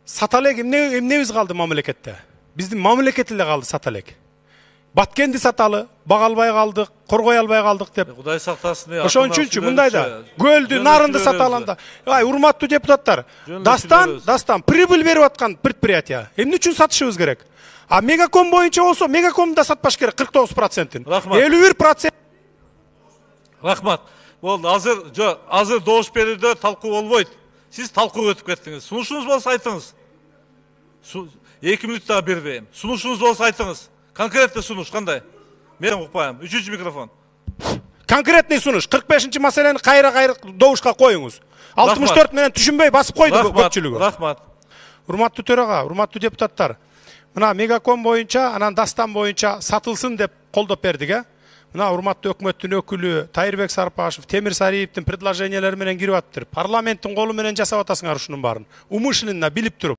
Сата элек эмнебиз калды мамлекетте? Биздин мамлекет эле калды сата элек. Баткенди саталы, бага албай калдык, коргой албай калдык деп. Кудай сактасын. Ошон үчүнчү мындайда көлдү, нарынды саталанда. Ай, урматтуу депутаттар, дастан прибыль берип аткан предприятие. Эмне үчүн сатышыбыз керек? А Мегаком боюнча болсо, Мегаком да сатпаш керек 49%. 51%. Рахмат. Болду, азыр добуш берүүдө талкуу болбойт. Сиз талкууга өтүп кеттиңиз. Сунушуңуз болсо айтыңыз. 2 мүнөт дагы бербейм. Сунушуңуз болсо айтыңыз. Конкретный сунуш кандай? Мен укпайм. 3-чү микрофон. Конкретный сунуш. 45-чи маселени кайра добушка коюңуз. 64 менен түшүнбөй басып койду көпчүлүгү. Рахмат. Урматтуу төрага, урматтуу депутаттар. Мына Мегаком боюнча, анан Дастан боюнча сатылсын деп колдоп бердик, э? Мына урматтуу өкмөттүн өкүлү Тайырбек Сарпашев, Темир Сариевдин предложениялары менен кирип атыптыр. Парламенттин колу менен жасап атасыңар ушунун баарын. Умышленно билип туруп.